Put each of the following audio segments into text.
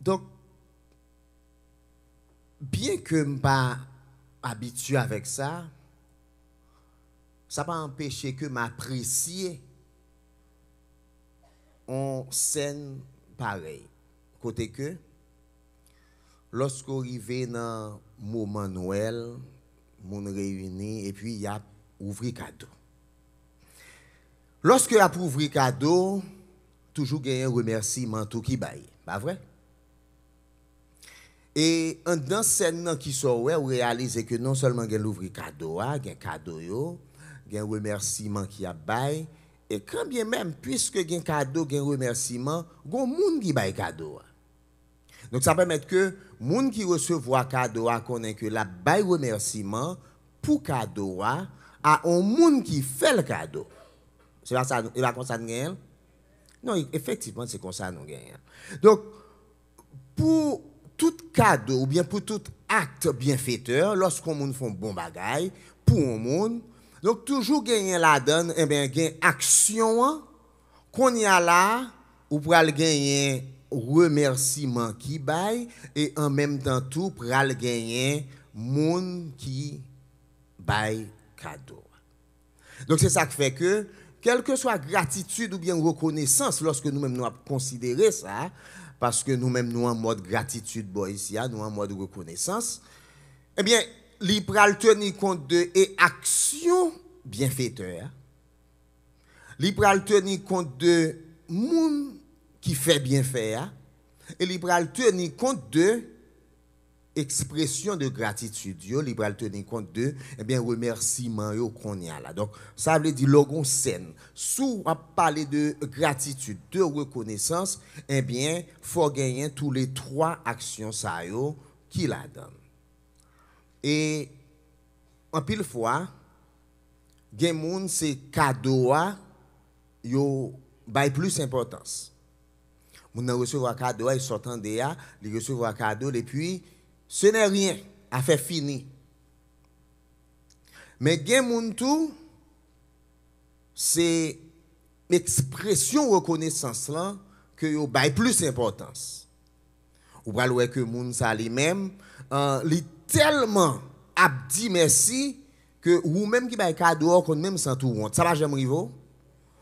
Donc, bien que je ne suis pas habitué avec ça, ça n'a pas empêché que m'apprécier en scène pareille. Côté que, lorsqu'on arrive dans le moment Noël, on réunit et puis il y a ouvrir cadeau. Lorsque y a ouvrir cadeau, toujours il y a un remerciement tout qui baille, pas vrai? Et dans scène qui sort, on réalise que non seulement il y a l'ouvrir cadeau, il y a cadeau, il y a un remerciement qui a bail, et quand bien même, puisque il y a un cadeau, il y a un remerciement, il y a un monde qui baille cadeau. Donc ça permet que moun qui recevoir cadeau a connaît que la bail remerciement pour cadeau a un moun qui fait le cadeau. C'est pas ça, il va comme ça nous gagne. Non, effectivement, c'est comme ça nous gagne. Donc pour tout cadeau ou bien pour tout acte bienfaiteur, lorsqu'on moun font bon bagay pour un moun, donc toujours gagner la donne et bien gagne action qu'on y a là ou pour gagner remerciement qui baille et en même temps tout pour gagner moun qui baille cadeau. Donc c'est ça qui fait que quelle que soit gratitude ou bien reconnaissance lorsque nous-mêmes nous avons considéré ça parce que nous-mêmes nous en mode gratitude ici nous en mode reconnaissance eh bien li pral tenir compte de et action bienfaiteur li pral tenir compte de moun qui fait bien faire et il va tenir compte de expression de gratitude il va tenir compte de remerciement qu'on y a là. Donc ça veut dire logon scène sous à parler de gratitude de reconnaissance faut gagner tous les trois actions ça yo qui la donne. Et en pile fois gen moun c'est cadeau yo bay plus importance. Moun recevoir cadeau, ils sortent de là, ils recevoir cadeau et puis ce n'est rien, a fait fini. Mais gen moun tout c'est l'expression reconnaissance là que yo bay plus importance. Ou pral wè que moun sa li même li tellement a dit merci que ou même qui bay cadeau qu'on même sans tout honte. Ça va jamais rivo.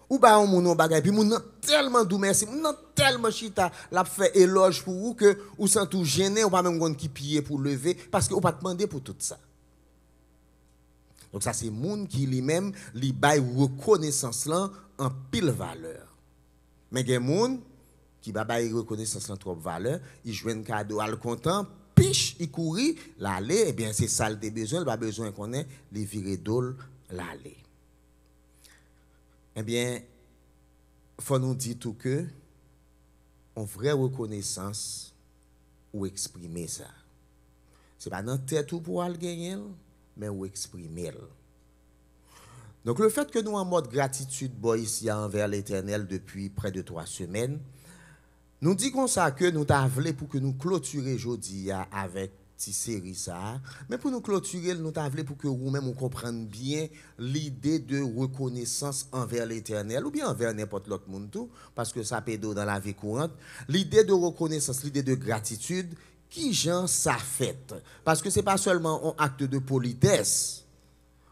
Ou ba on moun bagay puis moun tellement dou merci moun tellement chita l'a fait éloge pour vous que ou sans tout gêné ou pas même gon qui pied pour lever parce que ou pas demander pour tout ça. Donc ça c'est moun qui lui-même li bay reconnaissance là en pile valeur. Mais gen moun qui ba bay reconnaissance en trop valeur, il joine cadeau al content, piche il courir l'aller et bien c'est ça le besoin, il pas besoin qu'on ait les virer dol l'aller. Eh bien, il faut nous dire tout que, en vraie reconnaissance, ou exprimer ça. Ce n'est pas dans la tête ou pour le gagner, mais ou exprimer. Donc, le fait que nous en mode gratitude, ici envers l'Éternel depuis près de 3 semaines, nous dit comme ça que nous t'avons pour que nous clôturions aujourd'hui avec cette série ça, mais pour nous clôturer, nous t'avons pour que vous-même compreniez bien l'idée de reconnaissance envers l'Éternel ou bien envers n'importe l'autre monde tout, parce que ça peut dans la vie courante, l'idée de reconnaissance, l'idée de gratitude, qui gens ça fait, parce que c'est pas seulement un acte de politesse,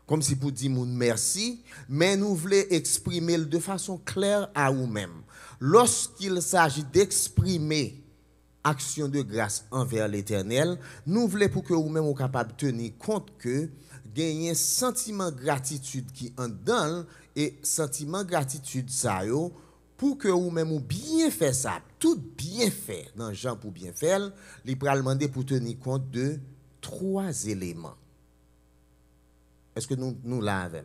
comme si pour dire merci, mais nous voulons exprimer de façon claire à vous-même. Lorsqu'il s'agit d'exprimer action de grâce envers l'Éternel, nous voulons pour que vous-même soyez capable de tenir compte que gagner un sentiment de gratitude qui en donne et sentiment de gratitude ça yo pour que vous-même bien fait ça, tout bien fait dans Jean pour bien faire, il va demander pour tenir compte de 3 éléments. Est-ce que nous l'avons?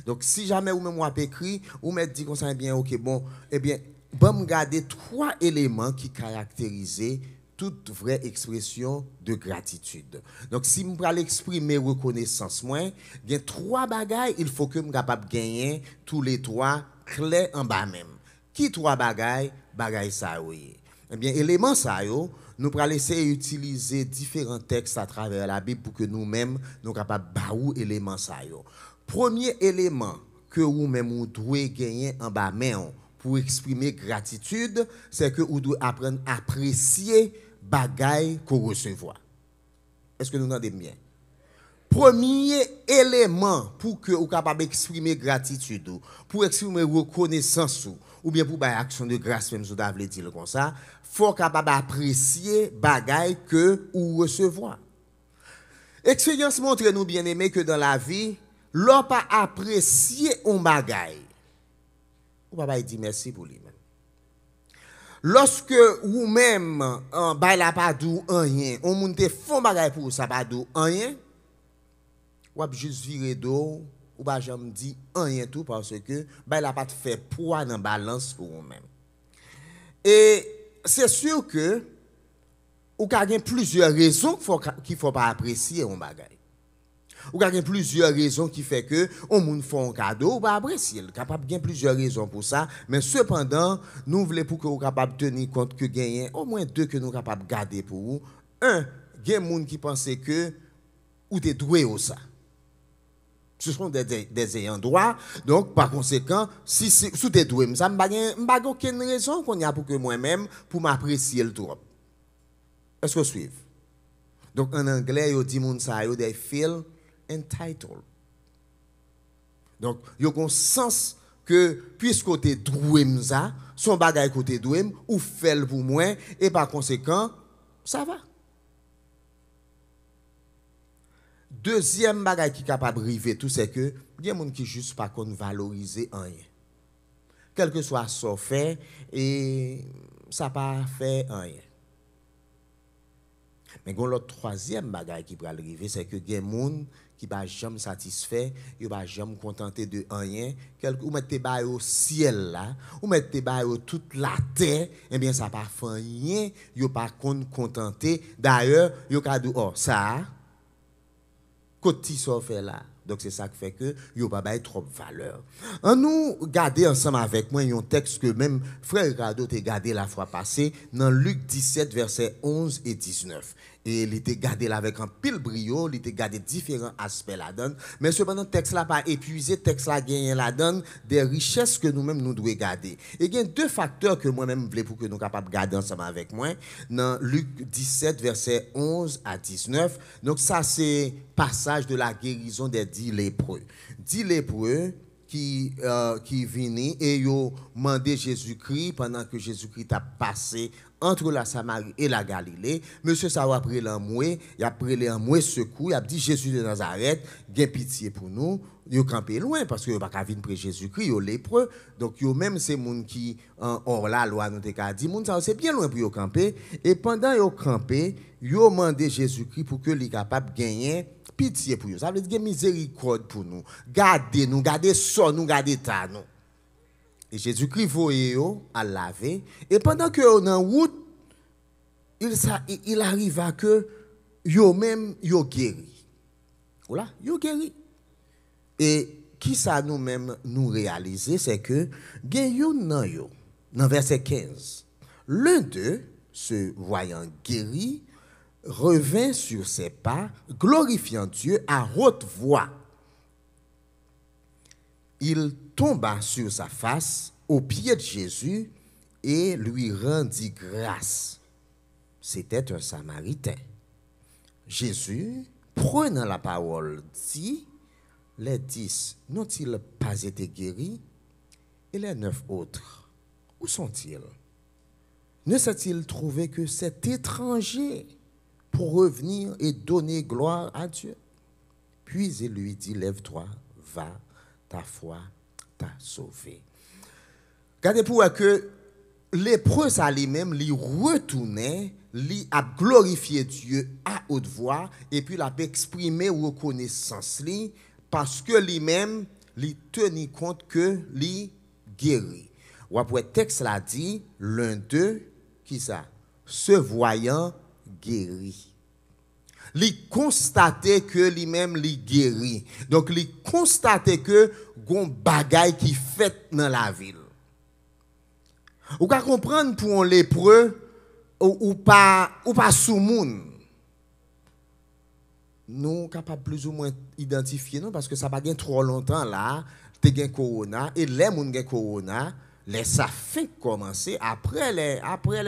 Donc si jamais vous-même vous écrit, vous me dites qu'on ça bien OK bon, eh bien bon garder 3 éléments qui caractérisent toute vraie expression de gratitude. Donc si je vais exprimer reconnaissance moi, il y a 3 bagailles, il faut que je sois capable de gagner tous les 3 clés en bas même. Qui 3 bagailles? Bagailles ça oui. Eh bien éléments ça yo, nous allons essayer d'utiliser différents textes à travers la Bible pour que nous-mêmes nous capables baou éléments ça yo. Premier élément que vous-même vous devez gagner en bas main pour exprimer gratitude, c'est que vous devez apprendre à apprécier bagaille qu'on recevoir. Est-ce que nous entendez bien? Premier élément pour que vous capable d'exprimer gratitude, pour exprimer reconnaissance ou bien pour faire action de grâce même si vous voulez dire comme ça, faut capable apprécier bagaille que vous recevoir. Expérience montre nous bien aimé que dans la vie, l'on pas apprécier un bagaille. Ou pas dire merci pour lui-même. Lorsque vous-même bah la pas dou rien, on monte fond bagaille pour ça pas dou rien, ou juste virer d'eau ou pas jamais dit rien tout parce que bah la pas fait poids dans balance pour vous-même. Et c'est sûr que ou ka gen plusieurs raisons qu'il faut pas apprécier un bagaille. Ou ka gen plusieurs raisons qui fait que on moun font un cadeau ou pas apprécier. Capable gen plusieurs raisons pour ça, mais cependant, nous voulons pour que vous capable tenir compte que gagner au moins deux que nous capable garder pour vous. Un, gen moun qui pense que ou t'es doué au ça. Ce sont des ayants droit, donc par conséquent, si sous t'es doué, ça m'pa aucune raison qu'on y a pour que moi-même pour m'apprécier le trop. Est-ce que vous suivez? Donc en anglais, ils disent moun sa yo they feel entitled. Donc yo gon sens que puisque tu es doué ça, son bagay côté doué ou fait pour moi et par conséquent, ça va. Deuxième bagay qui est capable de arriver tout c'est que il y a des gens qui juste pas qu'on valoriser rien. Quel que soit ce fait et ça pas fait rien. Mais l'autre troisième bagage qui peut arriver, c'est que il y a des gens qui ne sont jamais satisfaits, ils ne sont jamais contentés de rien. Ou mettez au ciel là, ou mettez toute la terre, eh bien ça ne pas fait rien, ils ne sont pas contentés. D'ailleurs, ils ont dit, oh, ça, côté ça fait là. Donc c'est ça qui fait que yo pas bail trop valeur. En nous garder ensemble avec moi un texte que même frère Ricardo t'a gardé la fois passée dans Luc 17 versets 11 et 19. Et il était gardé là avec un pile brio, il était gardé différents aspects la donne, mais cependant texte là pas épuisé, texte là gagne la donne des richesses que nous-mêmes nous devons garder. Et il y a deux facteurs que moi-même voulais pour que nous capables garder ensemble avec moi dans Luc 17 versets 11 à 19. Donc ça c'est passage de la guérison des 10 lépreux. 10 lépreux qui venaient et ils ont demandé Jésus-Christ pendant que Jésus-Christ a passé entre la Samarie et la Galilée. Monsieur ça a pris l'amoué, il a pris l'amoué secours, il a dit Jésus de Nazareth, gain pitié pour nous. Ils ont campé loin parce que ils pas qu'à venir près Jésus-Christ, ils lépreux. Donc ils même ces monde qui hors la loi nous t'a dit monde ça c'est bien loin pour ils camper et pendant ils camper, ils ont demandé Jésus-Christ pour que il capable gagner pitié pour nous. Ça veut dire miséricorde pour nous. Gardez ça, nous gardez ta nous. Et Jésus-Christ voyait à laver. Et pendant que on en route, il arrive à que yo même yo guéri. Voilà, yo guéri. Et qui ça nous-mêmes nous réaliser, c'est que dans verset 15, l'un d'eux, se voyant guéri, revint sur ses pas, glorifiant Dieu à haute voix. Il tomba sur sa face aux pieds de Jésus et lui rendit grâce. C'était un Samaritain. Jésus, prenant la parole, dit, les 10 n'ont-ils pas été guéris? Et les 9 autres, où sont-ils? Ne s'est-il trouvé que cet étranger pour revenir et donner gloire à Dieu? Puis il lui dit, lève-toi, va, ta foi t'a sauvé. Regardez pour que lépreux ça lui-même, lui retournait, lui a glorifié Dieu à haute voix et puis l'a exprimé reconnaissance lui parce que lui-même lui tenait compte que lui guéri. Ou après texte l'a dit l'un d'eux qui ça se voyant guéri. Li constater que lui-même li guéri. Donc li constater que gon bagay qui fait dans la ville. Ou ka comprendre pour un lépreux ou pas sous moun. Nous capable plus ou moins identifier non parce que ça pas gain trop longtemps là, te gain corona et les moun gain corona, les ça fait commencer après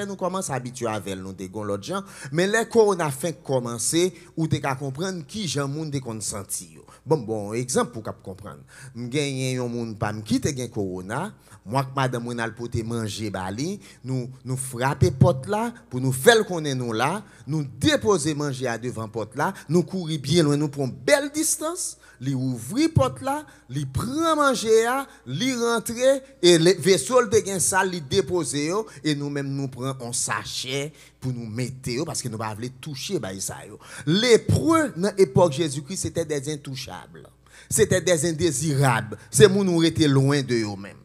nous commence à habituer avec nous des l'autre gens mais les corona fait commencer ou t'es qu'à comprendre qui gens monde te consenti bon exemple pour cap comprendre m'gagné un monde pas qui te gagne corona moi que madame moi n'a pote manger bali nous frapper porte là pour nous faire connaître nous là nous déposer manger à devant porte là nous courir bien loin nous prendre belle distance li ouvrir porte là li prend manger à li rentrer et le vaisseau de gen ça li déposer et nous même nous prend un sachet pour nous mettre parce que nous pas voulons toucher ba ça yo lépreux dans époque Jésus-Christ c'était des intouchables c'était des indésirables c'est moun nous étaient loin de eux même.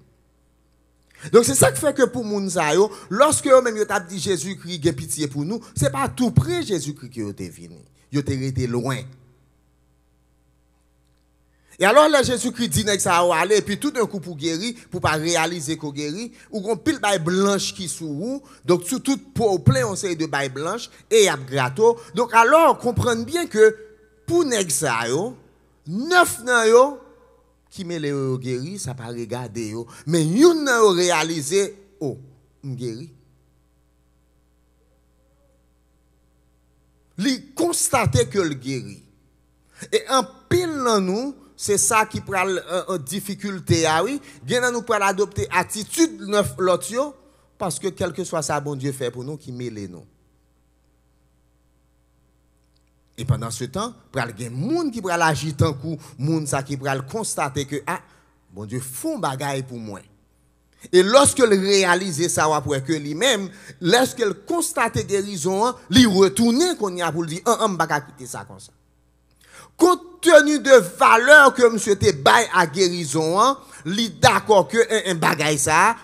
Donc c'est ça qui fait que pour moun sa yo lorsque eux même yo t'a dit Jésus-Christ gen pitié pour nous c'est pas tout près Jésus-Christ que yo t'es venu yo t'es été loin. Et alors là Jésus-Christ dit que ça va aller et puis tout d'un coup pour guérir pour pas réaliser qu'on guérit ou qu'on pile bail blanche qui sous ou donc sous toute peau plein on sait de bail blanche et y a gratto donc alors comprendre bien que pour nèg ça yo 9 nan yo qui mêle yo guéri ça pas regarder yo mais yon nan yo réaliser oh guéri li constater que le guéri et en pile dans nous c'est ça qui prend en difficulté ah oui gen nous pour adopter attitude neuf l'autre parce que quel que soit ça bon Dieu fait pour nous qui mêle nous et pendant ce temps pral gen monde qui pral agir tant coup monde ça qui pral constater que ah bon Dieu font bagaille pour moi et lorsque le réaliser ça après que lui-même lorsque le constate guérison lui retourner qu'on y a pour dire on pas quitter ça comme ça. Compte tenu de valeur que monsieur te bail à guérison, li d'accord que un bagay ça,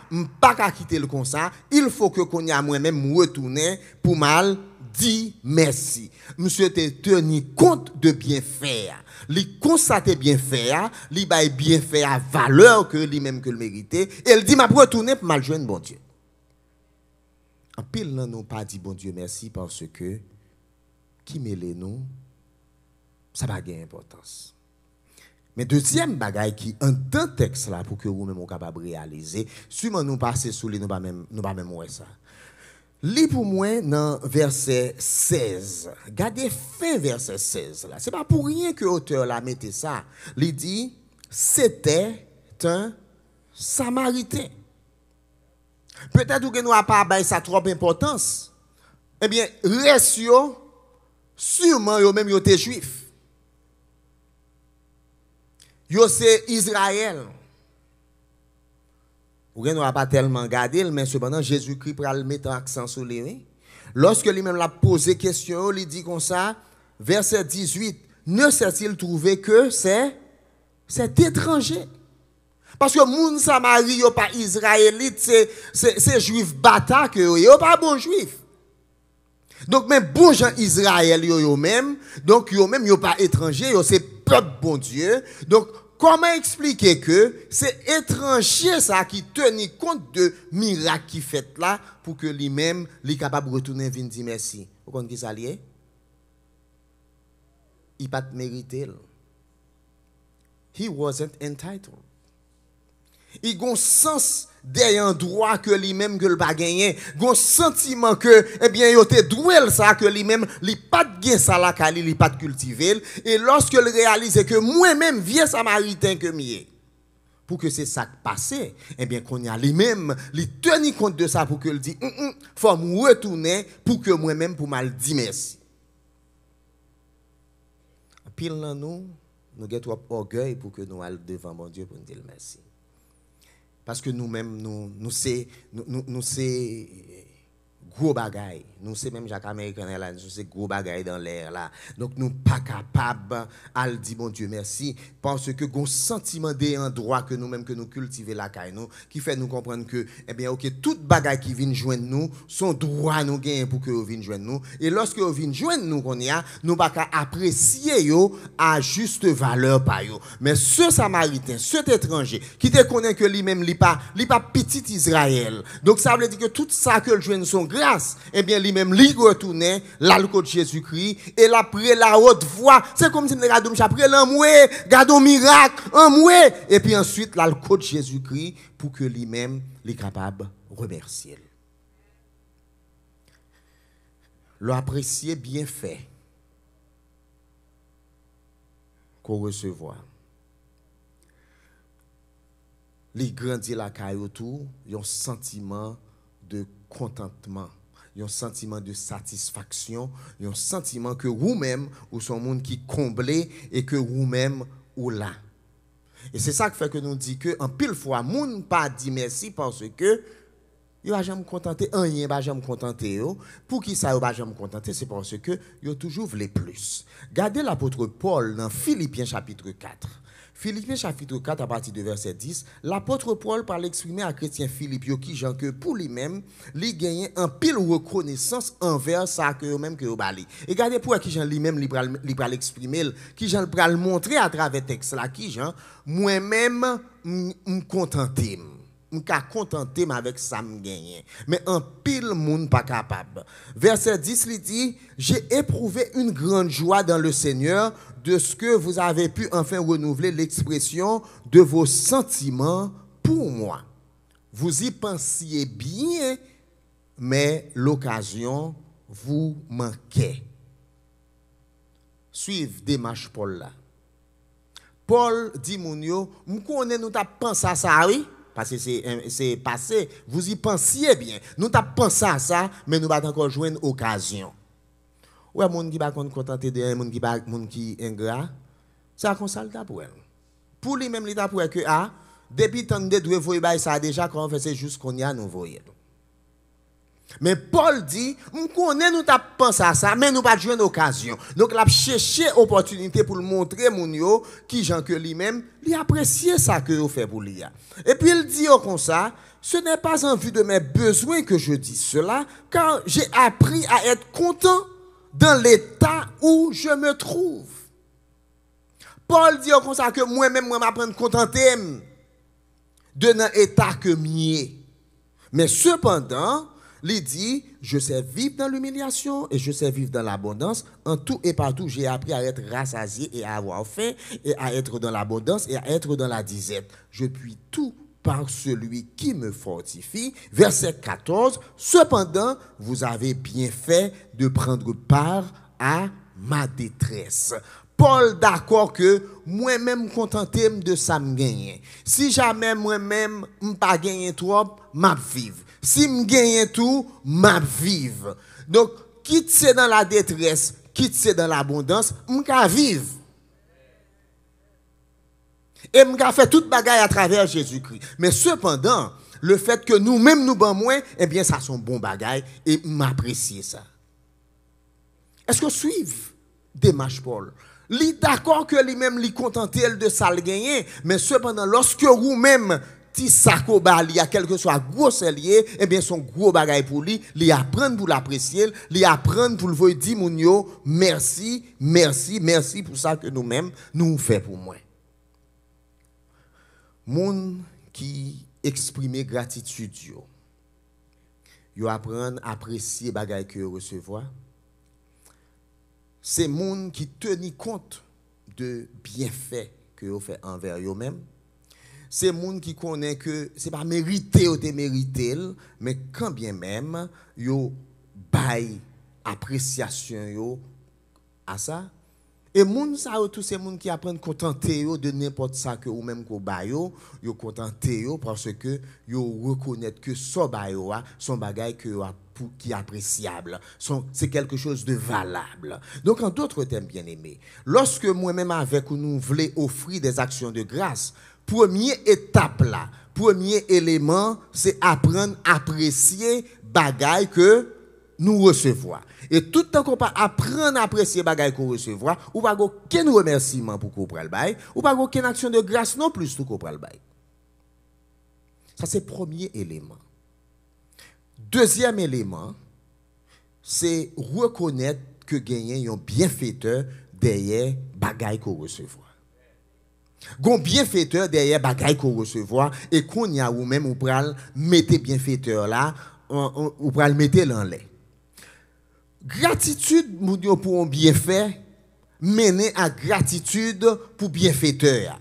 pas qu'à quitter le comme ça, il faut que qu'on y a moi-même retourner pour mal dire merci. Monsieur te tenu compte de bien faire. Li constate bien faire, li bail bien faire à valeur que lui-même que le mériter et il dit m'a retourner pour mal joindre bon Dieu. En pile non nous pas dit bon Dieu merci parce que qui mêle nous ça va gagner importance. Mais deuxième bagaille qui en dans texte là pour que vous même capable réaliser, suivant nous passer sous les nous pas même ouais ça. Lis pour moi dans verset 16. Gardez fin verset 16 là. C'est pas pour rien que l'auteur là mettait ça. Il dit c'était un Samaritain. Peut-être que nous a pas bail ça trop importance. Eh bien, reste yo sûrement yo même yo était juif. Yo c'est Israël. Ou gen n'a pas tellement gardé mais cependant Jésus-Christ pral mettre accent sur lui. Lorsque lui-même l'a posé question, il dit comme ça, verset 18, ne s'est-il trouvé que c'est étranger. Parce que moun Samari yo pas israélite, c'est juif bata que yo pas bon juif. Donc même bon gens Israël yo même, donc yo même yo pas étranger, yo c'est peuple bon Dieu. Donc comment expliquer que c'est étranger ça qui tenait compte de miracle qui fait là pour que lui-même lui capable de retourner venir dire merci. Vous comprenez qui ça lié? Il pas mérité. He wasn't entitled. Il a un sens d'ayant droit que lui-même que le pas gagné, un sentiment que eh bien il était doué ça que lui-même il pas de gain ça la kali, il pas de cultiver et lorsque il réalise que moi-même vieux samaritain que mieux pour que c'est ça qui passé eh bien qu'on y a lui-même il tenir compte de ça pour que il dit faut me retourner pour que moi-même pour mal dire merci. Pile dans nous avons trop orgueil pour que nous allions devant mon Dieu pour nous dire merci. Parce que nous-mêmes, nous c'est gros bagaille. Nous c'est même Jacques Américain là, nous c'est gros bagaille dans l'air là. Donc nous pas capable à le dire bon Dieu merci parce que gon sentiment d'ayant droit que nous-mêmes que nous cultiver la caille nous qui fait nous comprendre que eh bien OK toute bagaille qui vient joindre nous son droit nous gagne pour que vienne joindre nous et lorsque vienne joindre nous qu'on y a nous pas apprécier yo à juste valeur par yo. Mais ce samaritain, cet étranger qui te connaît que lui-même li pas petit Israël. Donc ça veut dire que tout ça que le joindre son grâce grâce, eh bien, lui-même, lui retournait, là, le côté Jésus-Christ, et là, après la haute voix, c'est comme si nous regardions, après l'amoué, gardons miracle, amoué, et puis ensuite, là, le côté Jésus-Christ, pour que lui-même, il est capable de remercier. L'apprécier bien fait, qu'on recevoir. Les grandir la caille autour, il y a un sentiment de contentement, il y a un sentiment de satisfaction, il y a un sentiment que vous-même, ou son monde qui comblé et que vous-même, ou là. Et c'est ça qui fait que nous dit que, en pile fois, moun pas dit merci parce que, yo va jamais me contenter, rien va jamais me contenter yo. Pour qui ça yo va jamais me contenter, c'est parce que yo toujours voulait plus. Gardez l'apôtre Paul dans Philippiens chapitre 4. Philippiens chapitre 4 à partir de verset 10, l'apôtre Paul parle exprimer à chrétien Philippe yo qui gens que pour lui-même, li gagne un pile reconnaissance envers ça que eux même que yo bali. Et regardez pour qui gens lui-même li pral exprimer, qui gens pral montrer à travers texte là qui gens moi-même me contenter. Je suis contenté avec ça me gagner. Mais un pile monde pas capable. Verset 10 il dit, j'ai éprouvé une grande joie dans le Seigneur de ce que vous avez pu enfin renouveler l'expression de vos sentiments pour moi. Vous y pensiez bien, mais l'occasion vous manquait. Suivez démarche Paul là. Paul dit Mounio, nous connaissons nous t'a pensé à ça oui. Parce que c'est passé, vous y pensiez bien. Nous t'avons pensé à ça, mais nous n'avons pas encore joué une occasion. Ou un monde qui va contenter de un monde qui est ingrat, c'est comme ça le cas pour elle. Pour lui-même, il t'a pour que, depuis tant de deux voyages, ça a déjà quand on fait, c'est juste qu'on y a nous voyons. Mais Paul dit, nous connaissons, nous t'avons pensé à ça, mais nous n'avons pas joué une occasion. Donc, il a cherché opportunité pour le montrer, mon qui gens que lui-même, il apprécie ça que vous fait pour lui. Et puis, il dit comme ça, ce n'est pas en vue de mes besoins que je dis cela, car j'ai appris à être content dans l'état où je me trouve. Paul dit comme ça que moi-même, moi m'apprendre à contenter de l'état que mieux. Mais cependant, il dit, je sais vivre dans l'humiliation et je sais vivre dans l'abondance. En tout et partout, j'ai appris à être rassasié et à avoir faim et à être dans l'abondance et à être dans la disette. Je puis tout par celui qui me fortifie. Verset 14, cependant, vous avez bien fait de prendre part à ma détresse. Paul d'accord que moi-même contenté de ça me gagne. Si jamais moi-même pas gagné trop, m'a vivre. Si me gagne tout, m'a vivre. Donc quitte c'est dans la détresse, quitte c'est dans l'abondance, m'ka vivre. Et m'ka fait toute bagaille à travers Jésus-Christ. Mais cependant, le fait que nous-mêmes nous ban moins, eh bien ça sont bon bagaille et m'apprécier ça. Est-ce que suivre démarche Paul? Li d'accord que lui-même li contenté de ça le gagner, mais cependant lorsque vous-même ti sako bali a quelque soit gros lié, eh bien son gros bagay pour lui, li apprendre pour l'apprécier, li apprendre pour le voir dire moun yo merci, merci, merci pour ça que nous-mêmes nous fait pour moi. Moun qui exprimer gratitude yo apprendre apprécier bagay que recevoir. C'est moun qui teni compte de bienfaits que vous fait envers eux-mêmes. C'est moun qui connaît que c'est pas mérité ou te mérité, mais quand bien même yo bay appréciation yo à ça. Et moun ça tous ces moun qui apprennent contenter yo de n'importe ça que ou même ko bay yo contenter yo parce que yo reconnaître que so bay yo son bagay que yo qui est appréciable, c'est quelque chose de valable. Donc, en d'autres termes, bien aimés, lorsque moi-même avec nous voulons offrir des actions de grâce, première étape là, premier élément, c'est apprendre à apprécier bagaille que nous recevons. Et tout le temps qu'on pas apprendre à apprécier bagaille qu'on recevons, ou pas aucun remerciement pour qu'on prenne le bail, ou pas aucune action de grâce non plus pour qu'on prenne le bail. Ça, c'est le premier élément. Deuxième élément, c'est reconnaître que gagner un bienfaiteur derrière bagaille qu'on recevoir. Gon bienfaiteur derrière bagaille qu'on recevoir et qu'on y a ou même ou pral mettre bienfaiteur là ou pral mettre en lait. Gratitude moun yo pour un bienfait mener à gratitude pour bienfaiteur.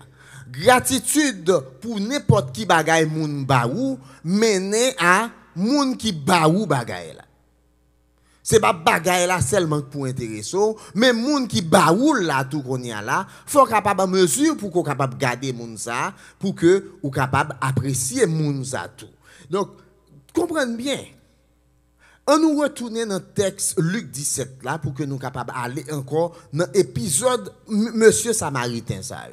Gratitude pour n'importe qui bagay moun ba ou mener à moun qui ba ou bagay la. C'est pas bagay là seulement pour intéresser, mais moun qui ba ou là tout qu'on y a là, faut capable mesure pour qu'on capable garder moun ça pour que ou capable apprécier moun ça tout. Donc comprenez bien. On nous retourner dans le texte Luc 17 là pour que nous capables aller encore dans l'épisode Monsieur Samaritain ça.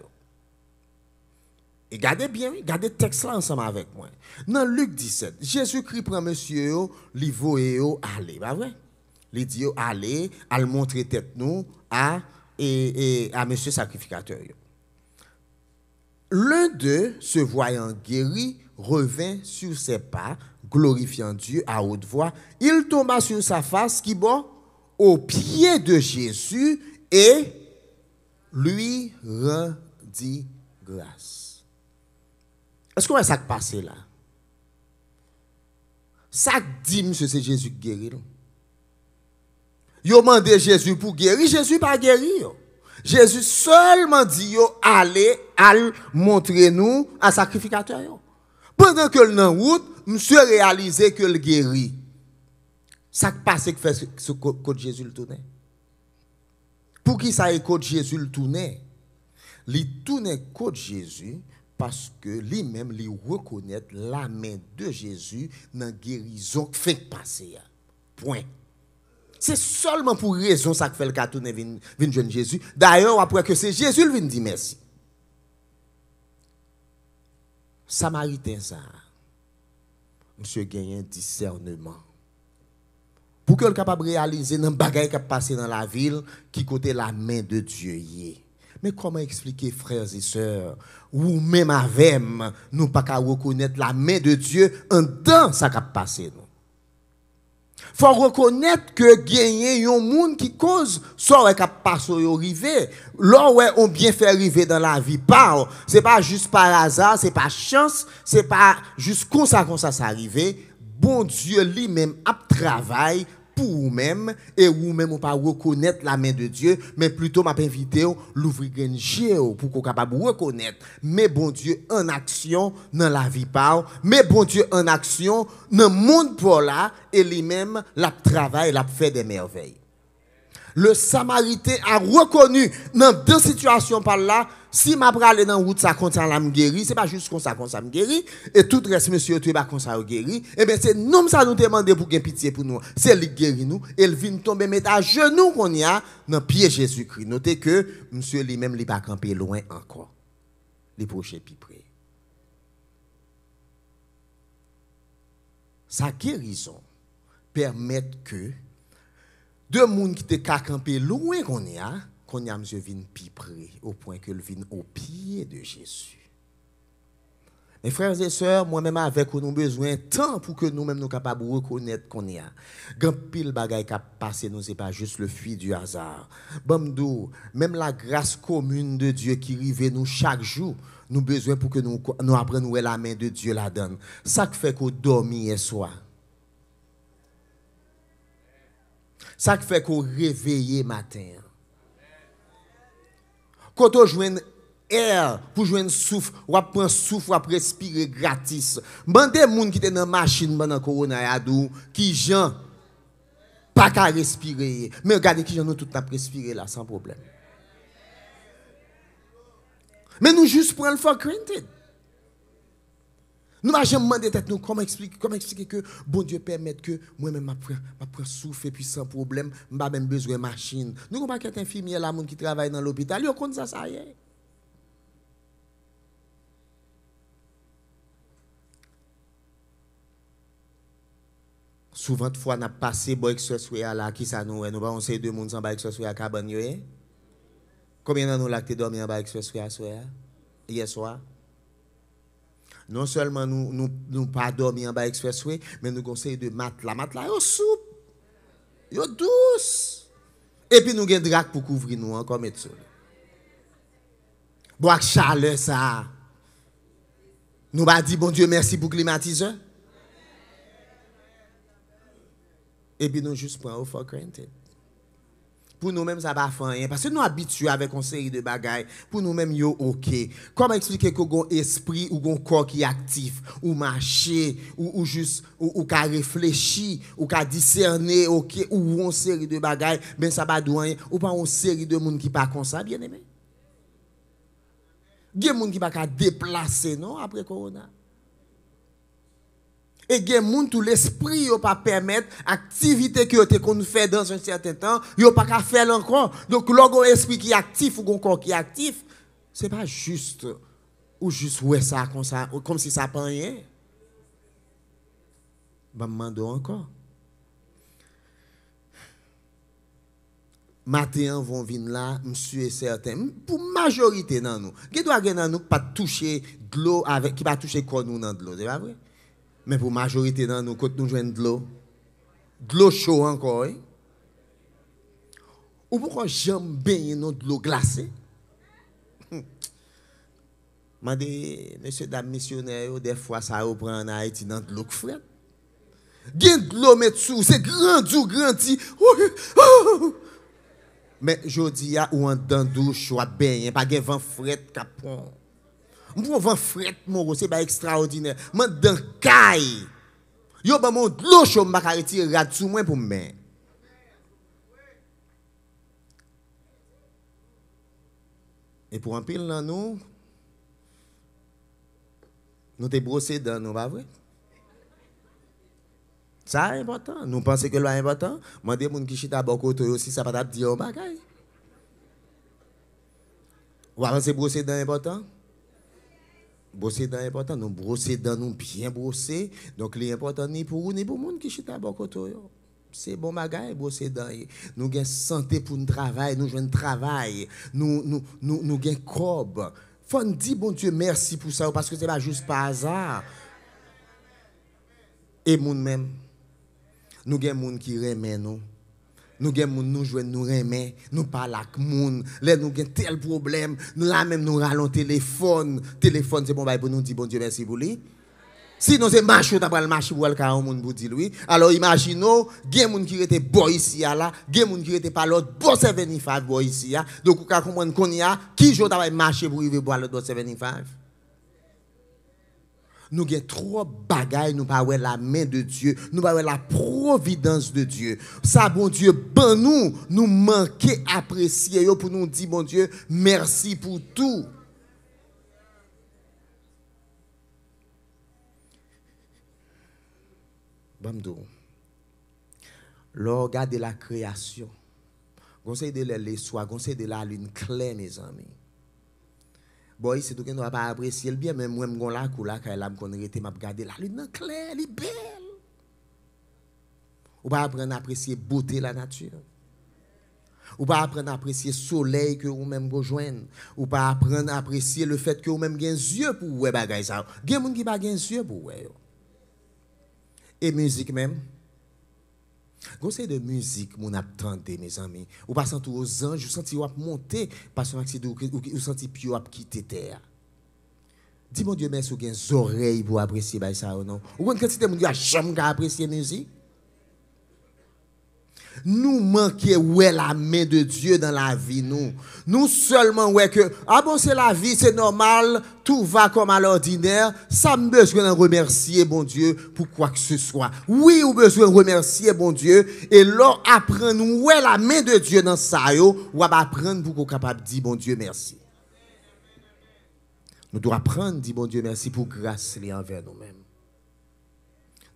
Et gardez bien, gardez le texte là ensemble avec moi. Dans Luc 17, Jésus-Christ prend monsieur, li voye aller, pas vrai? Il dit allez, à le montrer tête nous à monsieur sacrificateur. L'un d'eux, se voyant guéri, revint sur ses pas, glorifiant Dieu à haute voix. Il tomba sur sa face, qui bon, au pied de Jésus et lui rendit grâce. Est-ce qu'on a ça qui passe là? Ça dit, monsieur, c'est Jésus qui guérit. Yo mandé Jésus pour guérir, Jésus pas guéri. Jésus seulement dit yo allez montrer nous à sacrificateur. Pendant que le en route, monsieur réalisé que le guérit. Ça qui passe que fait ce côté Jésus le tournait. Pour qui ça est côté Jésus le tournait? Il tournait côté Jésus parce que lui-même il reconnaît la main de Jésus dans la guérison qui fait passer. Point. C'est seulement pour raison ça que fait le cas tourner vin jeune Jésus. D'ailleurs, après que c'est Jésus qui vient dire merci. Samaritain ça. Monsieur gagne un discernement. Pour que le capable réaliser dans bagaille qui a passé dans la ville qui côté la main de Dieu y. Mais comment expliquer frères et sœurs ou même avec nous pas qu'à reconnaître la main de Dieu en dans ça qui a passé nous. Faut reconnaître que gagner un monde qui cause ça qui a passé au rivé. Là ouais on bien fait arriver dans la vie pas c'est pas juste par hasard, c'est pas chance, c'est pas juste comme ça ça arrivé. Bon Dieu lui-même a travaillé pour vous-même et vous-même on pas reconnaître la main de Dieu mais plutôt m'a invité l'ouvrir un yeux pour qu'on capable reconnaître mais bon Dieu en action dans la vie par mais bon Dieu en action dans le monde pour là et lui-même la travail l'a fait des merveilles. Le Samaritain a reconnu dans deux situations par là, si m'a aller dans route ça comme ça la me guéri, c'est pas juste comme ça me guéri et tout reste monsieur tu pas comme ça guéri, et ben c'est nous ça nous demander pour gain pitié pour nous, c'est lui guéri nous, et il vient tomber mettre à genoux qu'on y a dans pied Jésus-Christ. Notez que monsieur lui-même il pas camper loin encore. Les proches puis près. Sa guérison permet que deux monde qui te campé loin qu'on y a monsieur vinn pi près au point que le vinn au pied de Jésus. Mes frères et sœurs, moi-même avec nous besoin de temps pour que nous-mêmes nous capables de reconnaître qu'on y a. Grand pile bagay qui a passé nous c'est pas juste le fruit du hasard. Bamdou, même la grâce commune de Dieu qui rive nous chaque jour, nous besoin pour que nous apprenions la main de Dieu la donne. Ça qui fait qu'on dormit hier soir. Ça qui fait qu'on réveille matin. Quand on joue air pour jouer souffle, ou prendre souffle, ou respirer gratis. Mandez gens qui étaient dans la machine pendant corona adou qui gens pas qu'à respirer. Mais regardez qui gens nous tout à respirer là sans problème. Mais nous juste prenons for granted. Nous n'avons jamais demandé tête nous comment expliquer que bon Dieu permet que moi-même ma prend souffle et puis sans problème, m'pas même besoin de machine. Nous n'avons pas qu'un infirmier là qui travaille dans l'hôpital, yo connaît ça y est. Souvent de fois n'a passé boy expressway là qui ça nous pas on sait deux monde sans ba expressway à cabane yo. Combien d'entre nous là qui dormi en ba expressway à soir hier soir? Non seulement nous pas dormi en bas expressway, mais nous conseillons de matelas yo soupe, yo douce. Et puis nous gen drac pour couvrir nous encore mettre ça. Bois chaleur ça. Nous pas dit bon Dieu merci pour climatiseur. Et puis nous juste prenons for granted. Pour nous-mêmes, ça va faire rien. Parce que nous habitués avec une série de bagailles. Pour nous-mêmes, yo OK. Comment expliquer que vous avez un esprit ou un corps qui est actif, ou marcher, ou juste, ou qu'à réfléchir, ou qu'à discerner, OK, ou une série de bagailles, ben ça va douane, ou pas une série de monde qui pas comme ça, bien aimé. Il y a des gens qui ne peuvent pas déplacer, non, après Corona. Et il y a des gens tout l'esprit ne pas permettre l'activité que qu'on fait dans un certain temps, il ne pas qu'à faire encore. Donc, l'esprit qui est actif ou un corps qui est actif, ce n'est pas juste ou juste ouais ça comme si ça ne pas rien. Je me demande encore. Matin vont venir là, monsieur est certain. Pour majorité dans nous, qui doit dans nous pas toucher de l'eau avec qui pas toucher corps nous dans de l'eau, c'est pas vrai? Mais pour majorité dans nous, quand nous jouons de l'eau chaud encore, hein? Ou pourquoi j'aime baigner dans de l'eau glacée? Monsieur, dame missionnaire, des fois ça reprend en Haïti dans de l'eau frette. Gain de l'eau mettre sous, c'est grandi. Mais je dis ou en dans douche ou baigner, pas de vent fret capon. Mon vent fret mon c'est pas extraordinaire. Man dans caille. Yo ba mon l'eau chaud m'a retirer rat sous moi pour me. Et pour un pile dans nous te brosser dans nous pas vrai? Ça est important. Nous pensons que c'est important. Moi, des gens qui chita beaucoup aussi, ça va dire un bagage. Ou avant, c'est brosser dents important. Brosser dents important. Nous brosser dents, nous bien brosser. Donc, l'important ni pour vous, ni pour les gens qui chita beaucoup. C'est bon bagage, brosser dents. Nous avons santé pour nous travailler, nous jouons travail. Nous avons corps. Faut nous dire, bon Dieu, merci pour ça, parce que ce n'est pas juste par hasard. Et nous-mêmes. Nous avons des gens qui remet nous. Nous avons des gens nous jouons, nous remet, nous parlons avec les gens. Là, nous avons tel problème. Nous là même nous rallons téléphone. Téléphone, c'est bon pour nous dire bon Dieu merci pour lui. Sinon, c'est marché, tu as le marché pour le cas, on pour dire lui. Alors, imaginons, il y a des gens qui étaient boy ici, là. Il y a des gens qui étaient pas l'autre, bon 75 boy ici. Donc, vous pouvez comprendre qu'on y a, qui joue dans le marché pour arriver boire l'autre 75. Nous avons trop de bagailles, nous pas la main de Dieu, nous pas la providence de Dieu. Ça, bon Dieu, ben nous manquer apprécier pour nous dire, bon Dieu, merci pour tout. Bamdou, regardez la création, conseil de les soirs, conseil de la lune claire, mes amis. Bon, c'est tout que nous n'avons pas apprécié le bien, mais moi, je suis là, quand je regarde la lune claire, elle est belle. Ou pas apprendre à apprécier la beauté de la nature. Ou pas apprendre à apprécier le soleil que vous-même rejoignez. Ou pas apprendre à apprécier le fait que vous-même avez des yeux pour voir bagay ça. Il y a des gens qui n'ont pas des yeux pour voir. Et musique même. Conseil de musique, mon attendez, mes amis. Ou pas sentir aux anges, vous sentez vous monter parce que vous sentez puis vous quitter terre. Dis mon Dieu merci vous avez des oreilles pour apprécier ça ou non. Ou quand quantité de gens qui jamais apprécier musique. Nous manquons ouais la main de Dieu dans la vie nous seulement ouais que ah bon c'est la vie c'est normal tout va comme à l'ordinaire ça me besoin de remercier bon Dieu pour quoi que ce soit oui ou besoin de remercier bon Dieu et là apprendre ouais la main de Dieu dans ça yo ou apprendre pour qu'on capable dire bon Dieu merci nous devons apprendre dire bon Dieu merci pour grâce li envers nous-mêmes.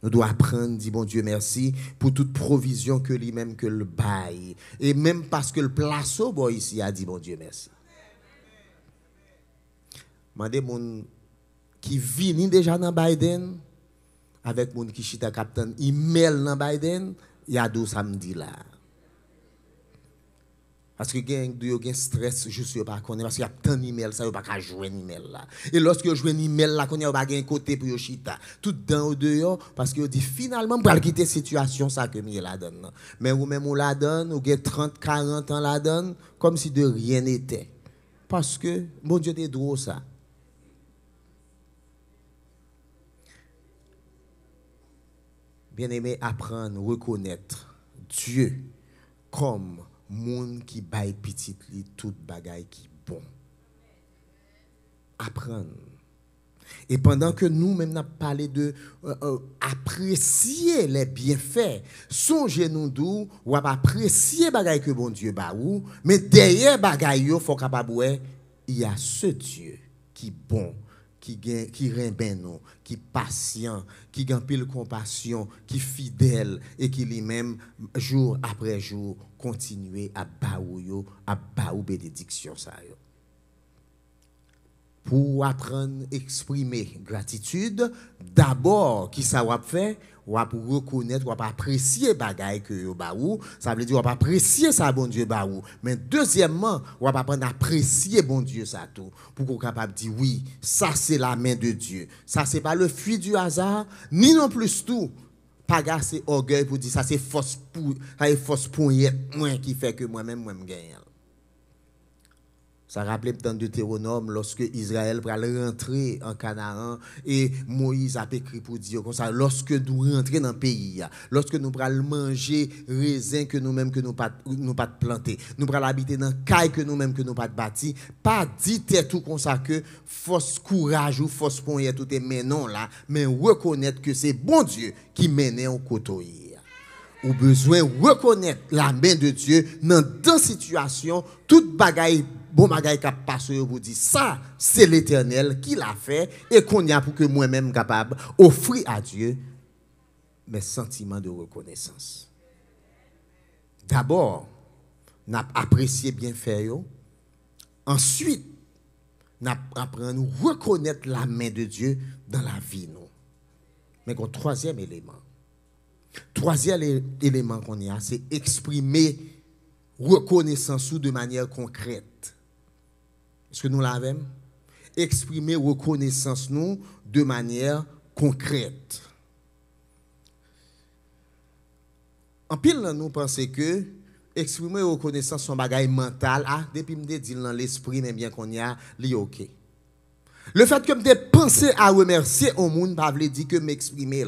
Nous devons apprendre, dit bon Dieu merci, pour toute provision que lui-même que le bail. Et même parce que le place au boy ici a dit bon Dieu merci. Mandez mon qui vient déjà dans Biden, avec mon qui chita captain email dans Biden, il y a 12 samedi là. Parce que il y a un stress juste pas connaître parce qu'il y a tant d'emails ça pas qu'à jouer un email là. Et lorsque je joue un email là qu'on y a pas un côté pour chita tout dans au dehors parce que dit finalement pour quitter situation ça que mi la donne. Mais ou même on la donne ou 30 40 ans la donne comme si de rien n'était. Parce que bon Dieu t'es drôle ça. Bien-aimé apprendre reconnaître Dieu comme monde qui baille petit li tout bagaille qui bon. Apprendre. Et pendant que nous-mêmes n'a parlé de apprécier les bienfaits, songez-nous d'où ou apprécier bagaille que bon Dieu ba ou, mais derrière bagaille yo faut capable il y a ce Dieu qui bon, qui remben nous, qui patient, qui gagne pile compassion, qui fidèle et qui lui-même jour après jour continuer à ba ou bénédiction ça yo. Pour apprendre à exprimer gratitude, d'abord, qui ça va faire, ou pour reconnaître, ou apprécier bagaille que yo ba ou, ça veut dire ou apprécier ça bon Dieu ba ou. Mais deuxièmement, ou apprendre à apprécier bon Dieu ça tout, pour qu'on capable dire oui, ça c'est la main de Dieu. Ça c'est pas le fruit du hasard, ni non plus tout. Pas gasser orgueil pour dire ça c'est force poignette moi qui fait que moi-même moi me gagne. Ça rappelait dans Deutéronome lorsque Israël va rentrer en Canaan et Moïse a écrit pour dire comme ça lorsque nous rentrons dans le pays, lorsque nous allons manger raisin que nous-mêmes que nous pas planter, nous allons habiter dans caille que nous-mêmes que nous pas bâti, pas dit tout comme ça que force courage ou force poignée tout est mais non là, mais reconnaître que c'est bon Dieu qui mène au côtoyer. Ou besoin reconnaître la main de Dieu dans situation toute bagaille bon bagaille qui passe vous dit ça c'est l'Éternel qui l'a fait et qu'on y a pour que moi-même capable offrir à Dieu mes sentiments de reconnaissance. D'abord, n'a apprécié bien faire yo. Ensuite, n'a apprendre à reconnaître la main de Dieu dans la vie nous. Mais un troisième élément. Troisième élément qu'on y a, c'est exprimer reconnaissance de manière concrète. Est-ce que nous l'avons? Exprimer reconnaissance nous de manière concrète. En pile, nous pensons que exprimer reconnaissance son bagage mental, depuis me dit dans l'esprit, mais bien qu'on y a, li ok. Le fait que me penser à remercier au monde, pas veut dire que m'exprimer.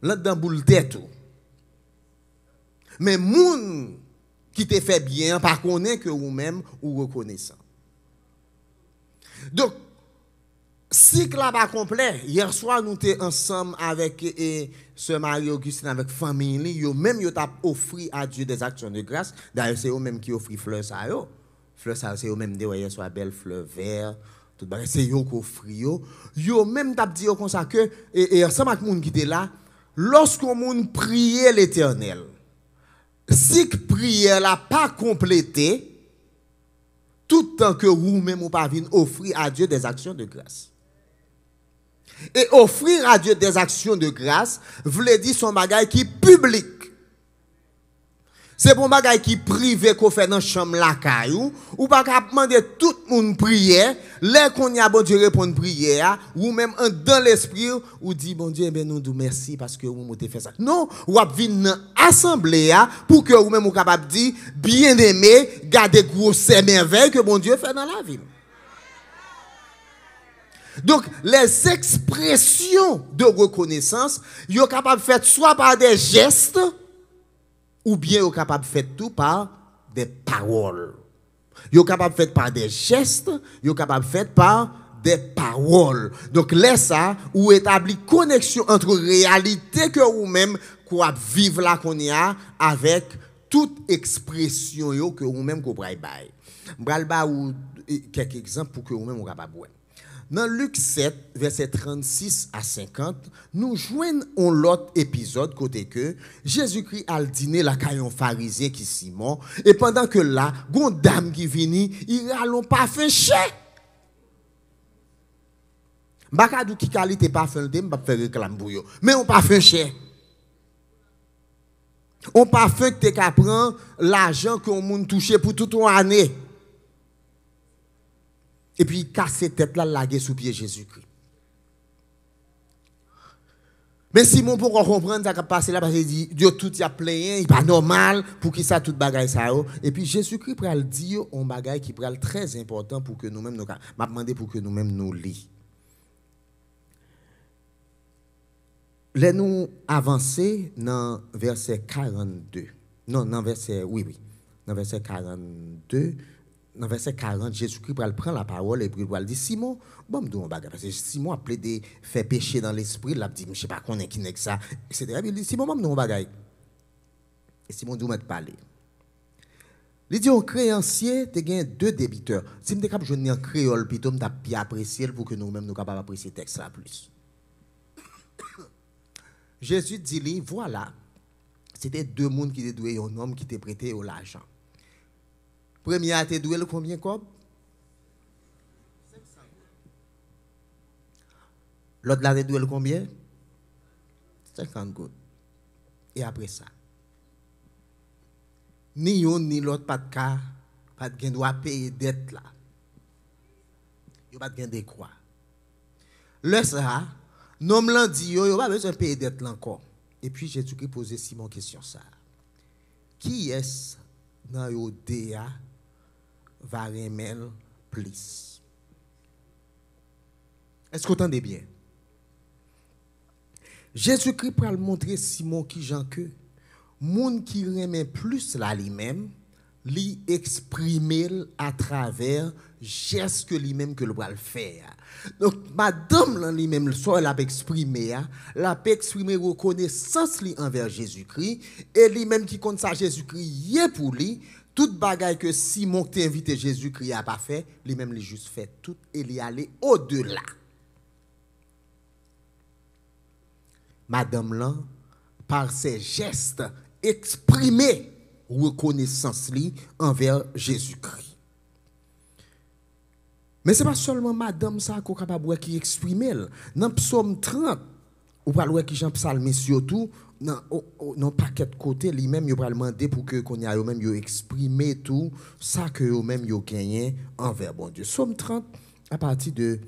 Là-dedans, boule tête. Mais moun qui te fait bien, par connaît que vous-même ou reconnaissant. Donc, cycle là complet. Hier soir, nous étions ensemble avec ce Marie-Augustine, avec famille. Yo même yo t'a offert à Dieu des actions de grâce. D'ailleurs, c'est eux même qui offrent fleurs ça yo. Fleurs ça c'est eux même de hier soir belle fleur vert. Tout bagay c'est yo qui offrent yo. Yo même t'a dit comme ça que et ensemble avec moun qui était là, lorsqu'on moun priait l'Éternel, si prière la pas complétée, tout temps que vous-même ou pas venir offrir à Dieu des actions de grâce. Et offrir à Dieu des actions de grâce, voulait dire son bagage qui public. C'est pour bagage qui privé qu'on fait dans chambre la caillou ou pas qu'à demander tout le monde prière, les qu'on y a bon Dieu répondre prière ou même dans l'esprit ou dit bon Dieu ben nous merci parce que vous m'avez fait ça. Non, ou ap vinn dans assemblée pour que vous même ou capable dire bien-aimé, garder gros ces merveilles que bon Dieu fait dans la vie. Donc, les expressions de reconnaissance, ils sont capables de faire soit par des gestes, ou bien ils sont capables de faire tout par des paroles. Ils sont capables de faire par des gestes, ils sont capables de faire par des paroles. Donc, là, ça, ou établit connexion entre réalité que vous-même, quoi vivre là qu'on y a, avec toute expression que vous-même, qu'on pourrait bailler. Je ou quelques exemples pour que vous-même, vous capable de. Dans Luc 7, verset 36 à 50, nous joignons l'autre épisode côté que Jésus-Christ a dîné la caillon pharisien qui Simon, et pendant que là, une dame qui vini, il allons pas fait cher. Bakadou qui qualité pas fait le m'a faire réclame pour yo, mais on pas fait cher. On pas fait que tu prend l'argent qu'on moun touché pour toute une année. Et puis, casser tête là, laguer sous pied Jésus-Christ. Mais Simon, pour comprendre ça qui a passé là, parce qu'il dit, Dieu tout y a plein, il n'est pas normal pour qu'il ça tout bagaille ça. Et puis, Jésus-Christ pourrait le dire, un bagaille qui pourrait être très important pour que nous-mêmes, nous, m'a demandé pour que nous-mêmes nous lisions. Là, nous avancer dans verset 42. Non, dans verset, oui. Dans verset 42, dans verset 40, Jésus-Christ prend la parole et puis il dit, Simon, bon, me dis un bagage. Parce que Simon a plaidé, fait pécher dans l'esprit, il a dit, je ne sais pas qu'on est qui n'est que ça, etc. Il dit, Simon, me dis un bagage. Et Simon dit, on m'a parlé. Il dit, au créancier, tu as deux débiteurs. Si je suis capable de jouer en créole, puis tu as bien apprécié pour que nous-mêmes nous capables d'apprécier le texte là plus. Jésus dit, voilà, c'était deux mondes qui étaient doués, un homme qui était prêté au l'argent. Premier a été doué le combien comme? 500. L'autre a été doué le combien? 50 gouttes. Et après ça, ni un ni l'autre pas de cas, pas de droit payer dette là. Il pas de gain de quoi. Le ça, nom l'en dit yo pas besoin payer dette là encore. Et puis Jésus-Christ posait Simon question ça. Qui est-ce dans yo déa va remettre plus? Est-ce que vous entendez bien? Jésus-Christ pour le montrer Simon qui Jean que moun qui remet plus là lui-même, li exprimer à travers geste que lui-même que le va le faire. Donc madame là lui-même soit l'a exprimé, l'a exprimé reconnaissance li envers Jésus-Christ et lui-même qui compte ça Jésus-Christ y pour lui. Toute bagaille que Simon t'a invité Jésus-Christ a pas fait, lui-même lui juste fait tout et lui aller au-delà. Madame là, par ses gestes, exprimer reconnaissance li envers Jésus-Christ. Mais ce n'est pas seulement madame ça qu'on capable qui exprime. Dans Psaume 30, ou pas qui Jean psalmiste surtout, non paquet de côté lui-même il va demander pour que qu'on y a même yo exprimer tout ça que yo même yo gagné envers bon Dieu. Psaume 30 à partir de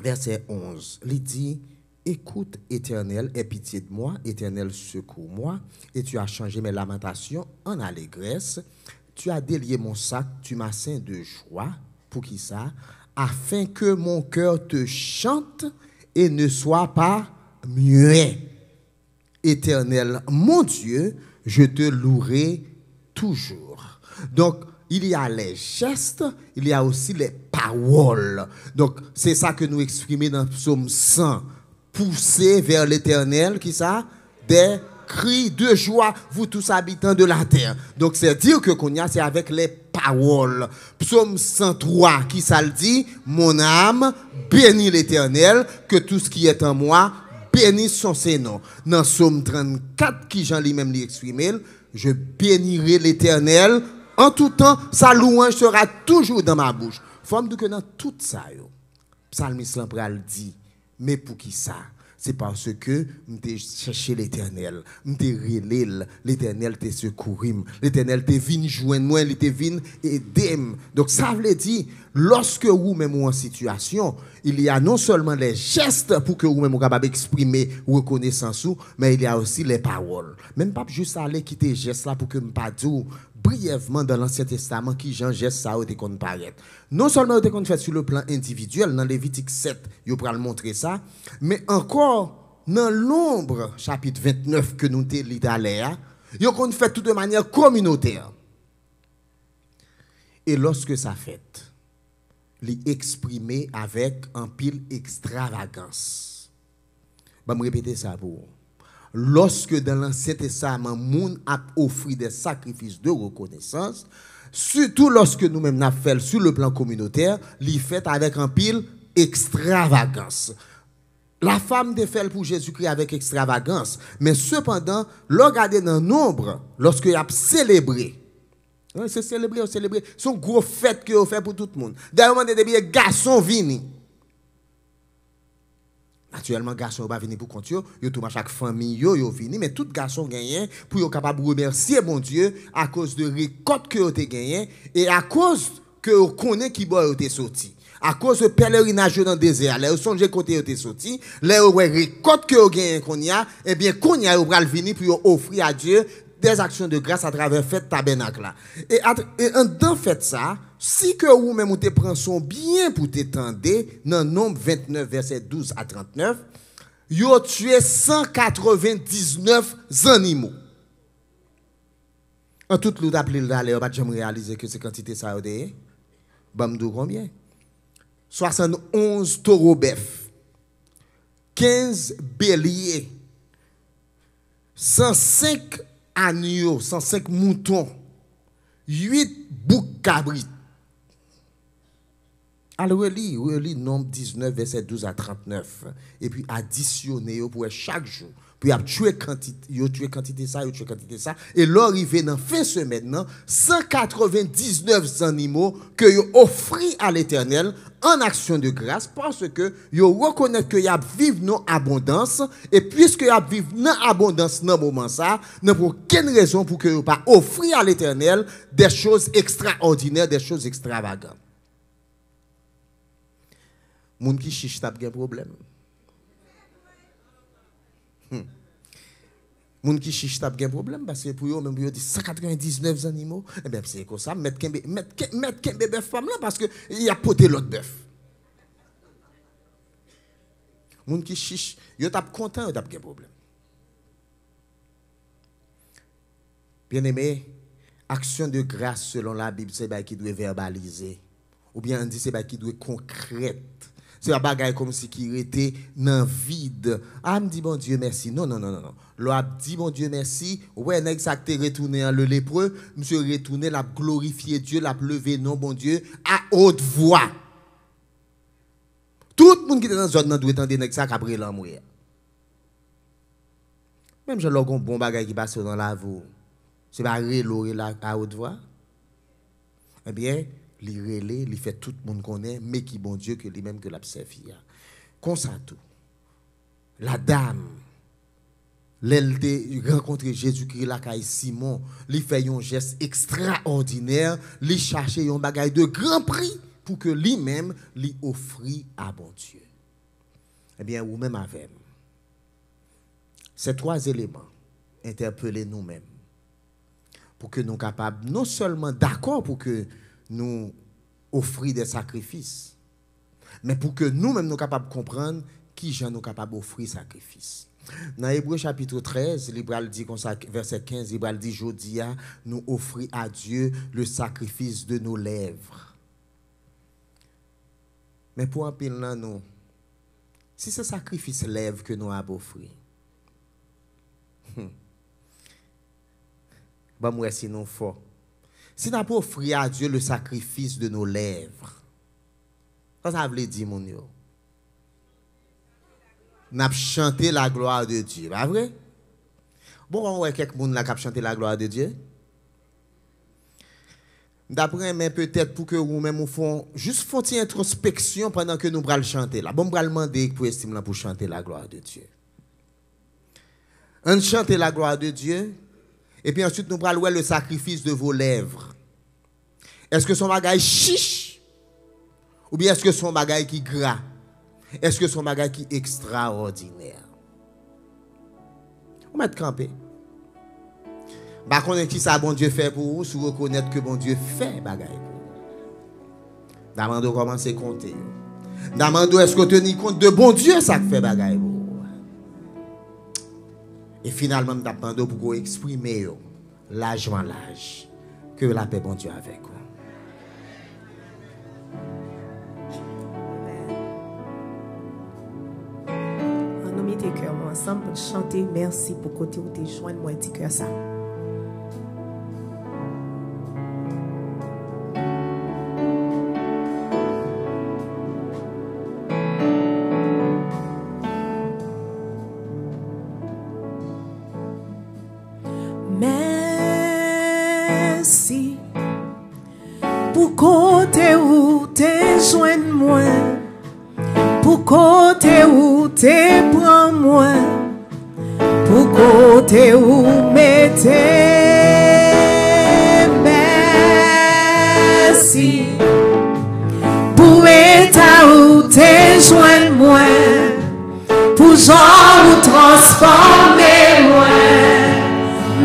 verset 11, il dit écoute Éternel, aie pitié de moi, Éternel secours-moi, et tu as changé mes lamentations en allégresse, tu as délié mon sac, tu m'as ceint de joie, pour qui ça? Afin que mon cœur te chante et ne soit pas muet. Éternel, mon Dieu, je te louerai toujours. Donc, il y a les gestes, il y a aussi les paroles. Donc, c'est ça que nous exprimons dans le psaume 100. Pousser vers l'Éternel, qui ça? Des cris de joie, vous tous habitants de la terre. Donc, c'est dire que qu'on y a, c'est avec les paroles. Psaume 103, qui ça le dit? Mon âme, bénis l'Éternel, que tout ce qui est en moi, bénisse son Seigneur. Dans Psaume 34, qui Jean lui-même lui exprimé, je bénirai l'Éternel en tout temps, sa louange sera toujours dans ma bouche. Faut me dire que dans tout ça, psalmiste Lampral dit, mais pour qui ça? C'est parce que m'te cherché l'Éternel, m'te relé l'Éternel te secouru, l'Éternel te vinn joindre moi, il te vinn aider. Donc ça veut dire lorsque vous même en situation, il y a non seulement les gestes pour que vous même capable exprimer reconnaissance, mais il y a aussi les paroles. Même pas juste aller quitter gestes là pour que me pas dire brièvement dans l'Ancien Testament qui Jean geste ça ou te qu'on paraît. Non seulement te qu'on fait sur le plan individuel dans Lévitique 7, yo pral montrer ça, mais encore dans l'ombre chapitre 29 que nous te lit d'aller, yo qu'on fait tout de manière communautaire. Et lorsque ça fait, li exprimer avec un pile extravagance. Je vais me répéter ça pour vous. Lorsque dans l'Ancien Testament, moun a offert des sacrifices de reconnaissance, surtout lorsque nous-mêmes nous fait sur le plan communautaire, li fait avec un pile extravagance. La femme de fait pour Jésus-Christ avec extravagance, mais cependant, regardez dans le nombre, lorsque il a célébré, c'est célébrer, son gros fête que vous fait pour tout le monde. D'ailleurs, des garçons viennent. Naturellement, garçon ne va pas venir pour compte, yo tout chaque famille yo vini, mais tout garçon gagne pour yo capable remercier mon Dieu à cause de récolte que yo te gagné et à cause que yo connaît qui boy yo te sorti. À cause de pèlerinage dans le désert, là yo songe côté yo te sorti, là yo récolte que yo gagné qu'on y a, eh bien qu'on y a yo pral venir pour yo offrir à Dieu des actions de grâce à travers fête tabernacle là. Et dans fait ça, si que vous même te prend son bien pour t'étendre dans Nombre 29 verset 12 à 39, ils ont tué 199 animaux. En tout le d'appelé d'aller, pas jamais réaliser que ces quantités ça a été. Bamdou combien? 71 taureaux bœufs, 15 béliers, 105 agneaux, 105 moutons, 8 boucs cabrites. Alors, relis nombre 19, verset 12 à 39. Et puis, additionner pour chaque jour. Puis, il a tué quantité ça, ça. Et là, arrivé dans fin semaine, 199 animaux que vous offrez à l'Éternel en action de grâce parce que vous reconnaissez que vous vivez dans abondance. Et puisque vous vivez dans abondance dans ce moment, ça, n'a aucune raison pour que vous pas offrir à l'Éternel des choses extraordinaires, des choses extravagantes. Moun qui chiche t'a un problème. Moun qui chiche t'a un problème parce que pour eux même pour eux dit 199 animaux, eh bien c'est comme ça mettre qu'un bébé femme là parce que il a poté l'autre bœuf. Moun qui chiche, yo t'a content, yo t'a un problème. Bien-aimé, action de grâce selon la Bible c'est bah qui doit verbaliser ou bien on dit c'est bah qui doit concrète. C'est un bagage comme si qui était dans le vide. Ah, me dit bon Dieu merci. Non. L'on dit bon Dieu merci. Ouais, nèg ça te retourné en le lépreux, monsieur retourné l'a glorifier Dieu, l'a levé non bon Dieu à haute voix. Tout le monde qui est dans la zone doit entendre nèg ça après l'amour. Même j'ai un bon bagage qui passe dans la voix. C'est pas relorer à haute voix. Eh bien, li relé, li fait tout le monde connaît, mais qui bon Dieu que lui-même que l'a servi. Comme ça tout. La dame, l'elle rencontré Jésus-Christ là caille Simon, li fait un geste extraordinaire, li chercher un bagage de grand prix pour que lui-même lui offrit à bon Dieu. Eh bien, ou même avec ces trois éléments interpeller nous-mêmes pour que nous soyons capables non seulement d'accord pour que nous offrir des sacrifices, mais pour que nous-mêmes nous capables de comprendre qui gens nous capables d'offrir sacrifice. Dans Hébreux chapitre 13, l'Hébreu dit comme ça, verset 15, l'Hébreu dit Jodia, nous offrir à Dieu le sacrifice de nos lèvres. Mais pour un pile nous, si ce sacrifice lèvres que nous avons offert, bah moi si nous fort. Si nous avons offert à Dieu le sacrifice de nos lèvres, ça veut dire mon yo. Nous avons chanté la gloire de Dieu, pas vrai? Bon, on voit quelques personnes qui ont chanté la gloire de Dieu. D'après, mais peut-être pour que vous-même vous font juste font une introspection pendant que nous allons chanter là. Bon, nous allons demander pour estimer pour chanter la gloire de Dieu. On chante la gloire de Dieu. Et puis ensuite, nous allons voir le sacrifice de vos lèvres. Est-ce que son bagage chiche? Ou bien est-ce que son bagage qui gras? Est-ce que son bagage qui extraordinaire? Vous mettez campé. Par contre, qui ça bon Dieu fait pour vous, si vous reconnaissez que bon Dieu fait bagage pour vous. Demandez comment c'est compter. Demandez est-ce que vous tenez compte de bon Dieu ça fait bagage pour vous. Et finalement, nous demandons pour exprimer l'âge en l'âge. Que la paix, bon Dieu, avec vous. On nous met tes cœurs ensemble pour chanter merci pour côté où tu joins moi tes cœurs ça. Merci pour côté où t'es joint moi, pour côté où t'es prends moi, pour côté où mettez. Merci pour état où t'es joint moi, pour genre où transformer moi.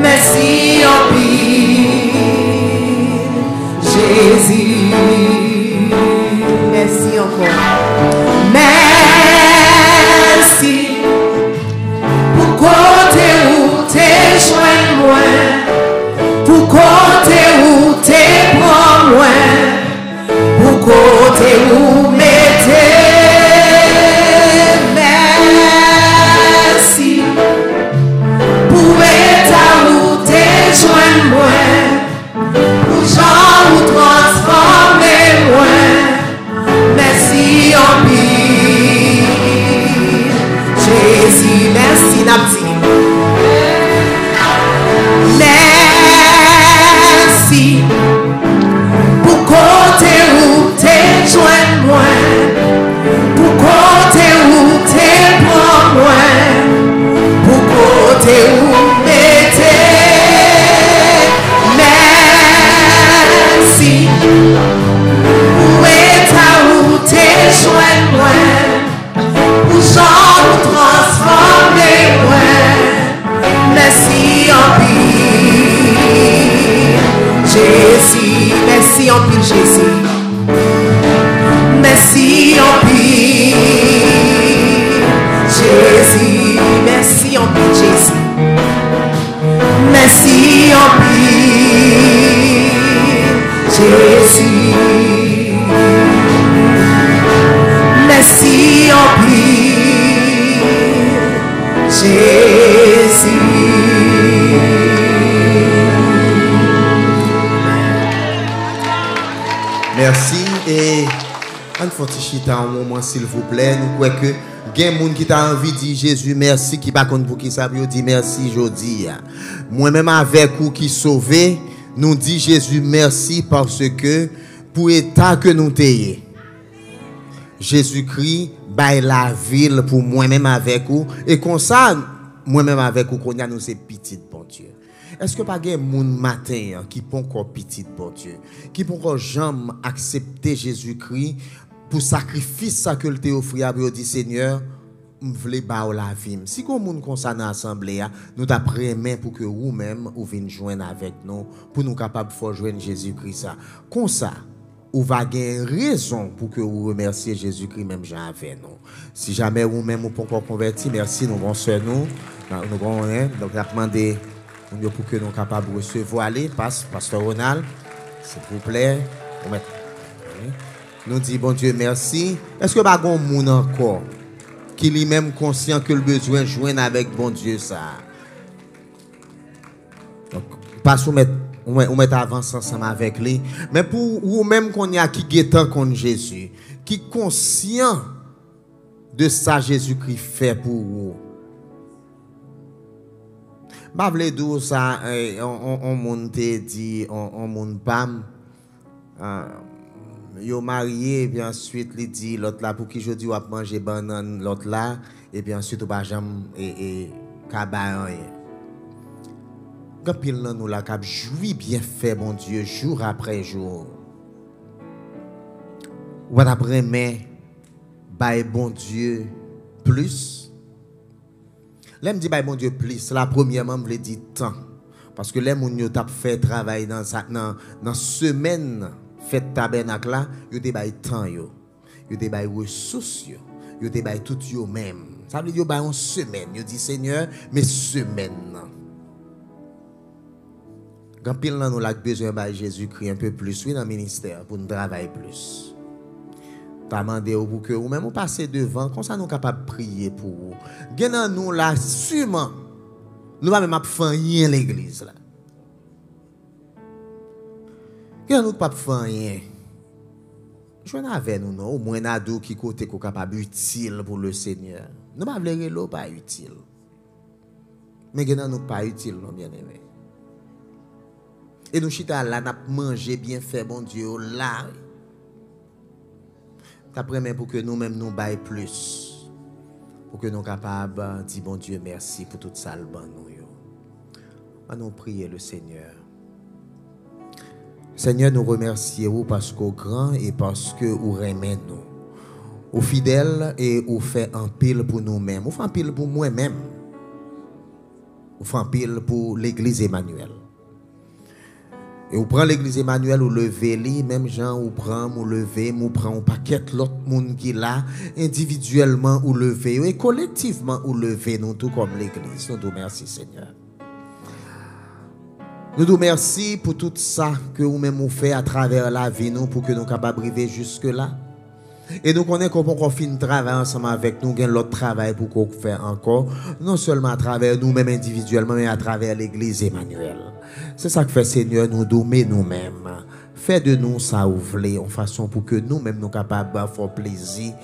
Merci en pile, Jésus. Merci encore. Merci ou mettez merci pour état où t'es joint moi pour gens ou transformer moi merci en pile Jésus merci Napti merci pour côté où t'es joint moi pour côté où t'es prends moi pour côté où mettez merci pour état où t'es joint moi pour gens transformer moi merci en pile Jésus merci en pile Jésus merci en pile Jésus merci en pile Jésus merci en pile Jésus merci en pile Jésus Merci et on faut chita un moment s'il vous plaît nous croyons que gen moun qui t'a envie de dire Jésus merci qui pas compte pour qui ça veut dire merci jodi moi même avec ou qui sauvé nous dit Jésus merci parce que pour état que nous t'ayez Jésus-Christ bail la ville pour moi même avec vous et comme ça moi même avec vous qu'on a nous c'est petit bon Dieu. Est-ce que pas gen moun matin qui pon encore petit bon Dieu, qui pon encore jamais accepter Jésus-Christ pour sacrifice ça que le te offri a dit Seigneur, m'vle ba ou la vie. Si kon moun kon sa dans assemblée nous t'a prêt pour que vous même ou vienne joindre avec nous pour nous capable faire joindre Jésus-Christ ça. Comme ça ou va gagner raison pour que vous remerciez Jésus-Christ même Jean avec nous. Si jamais vous même ou pas encore converti, merci nous bon sœur nous grand donc a demandé pour que nous soyons capables de recevoir. Allez, Pasteur Ronald, s'il vous plaît. Nous disons, bon Dieu, merci. Est-ce que pas un monde encore qui est même conscient que le besoin de joindre avec bon Dieu ça? Donc, pas soumettre, on met avance ensemble avec lui. Mais pour vous-même qu'on y a qui guettant contre Jésus, qui est conscient de ça Jésus-Christ fait pour vous. Ba vle dou ça on monde dit on monde pam yo marié et puis ensuite il dit l'autre là pour qui je dis ou a manger banane l'autre là et puis ensuite ou pas jamais et cabaye gapil nan nous là cap joui bien fait mon Dieu jour après jour ou après mais bail bon Dieu plus. L'aime dit bah bon Dieu plus la premièrement me dit temps parce que les moun yo t'a fait travail dans semaine fête tabernacle là yo te bay temps yo te bay ressources yo te bay tout yo même ça veut dire yo bay une semaine yo dit Seigneur mais semaine quand pile nan nous la besoin bay Jésus-Christ un peu plus oui dans ministère pour nous travailler plus. T'as demandé pour que vous même vous passez devant comme ça nous capable prier pour vous. Gen nous là sûrement nous va même faire rien l'église là. Gen nous pas faire rien. Joine avec nous non au moins ado qui côté ko capable utile pour le Seigneur. Nous pas vle relo pas utile. Mais gen nous pas utile non bien-aimé. Et nous chita là n'a manger bien fait bon Dieu là. T'après pour que nous-mêmes nous baille plus. Pour que nous capables de dire bon Dieu merci pour tout ça le ban nous. On nous prier le Seigneur. Seigneur, nous remercions parce qu'au grand et parce que vous aimez nous. Vous fidèles et vous faites un pile pour nous-mêmes. Vous faites un pile pour moi-même. Vous faites un pile pour l'église Emmanuel. Et vous prenez l'église Emmanuel, vous levez les même gens, vous prenez, vous levez, vous prenez un paquet l'autre monde qui est là, individuellement vous levez, et collectivement vous levez, nous tout comme l'église. Nous vous remercions, Seigneur. Nous vous remercions pour tout ça que vous-même vous faites à travers la vie, nous, pour que nous soyons capables d'arriver jusque-là. Et nous connaissons qu'on finit travail ensemble avec nous, l'autre travail pour qu'on fait encore, non seulement à travers nous-mêmes individuellement, mais à travers l'Église Emmanuel. C'est ça que fait Seigneur, nous dommer nous-mêmes. Fais de nous ça ou voulez, en façon pour que nous-mêmes nous capables de faire plaisir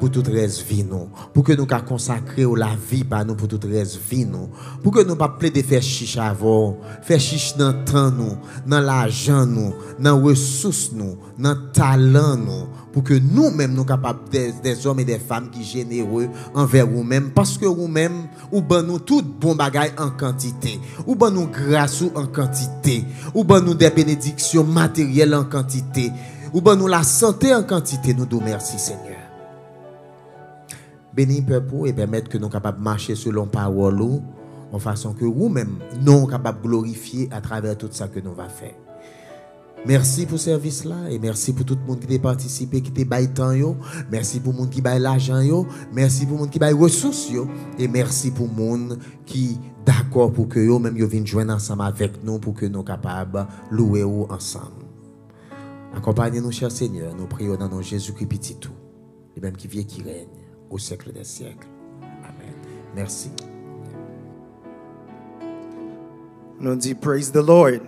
pour toute reste vie nous, pour que nous puissions consacrer la vie par nous pour toute reste vie nous, pour que nous pas plaider faire chiche avant, faire chiche dans le temps nous, dans l'argent nous, dans les ressources nous, dans le talent nous, pour que nous-mêmes nous capables des hommes et des femmes qui sont généreux envers vous-même, parce que vous-même ou ben nous tout bon bagaille en quantité, ou ben nous grâce en quantité, ou ben nous des bénédictions matérielles en quantité, ou ben nous la santé en quantité. Nous nous merci Seigneur. Bénis peuple et permettre que nous capables de marcher selon parole en façon que vous-même nous capables de glorifier à travers tout ça que nous va faire. Merci pour ce service là et merci pour tout le monde qui a participé, qui a baillé temps yo. Merci pour le monde qui baille l'argent yo. Merci pour le monde qui baille ressources yo. Et merci pour le monde qui d'accord pour que yo même yo viennent joindre ensemble avec nous pour que nous capables louer ensemble. Accompagnez-nous, cher Seigneur, nous prions dans nom Jésus-Christ petit tout, et même qui vient qui règne au siècle des siècles. Amen. Merci. Nous dit praise the Lord.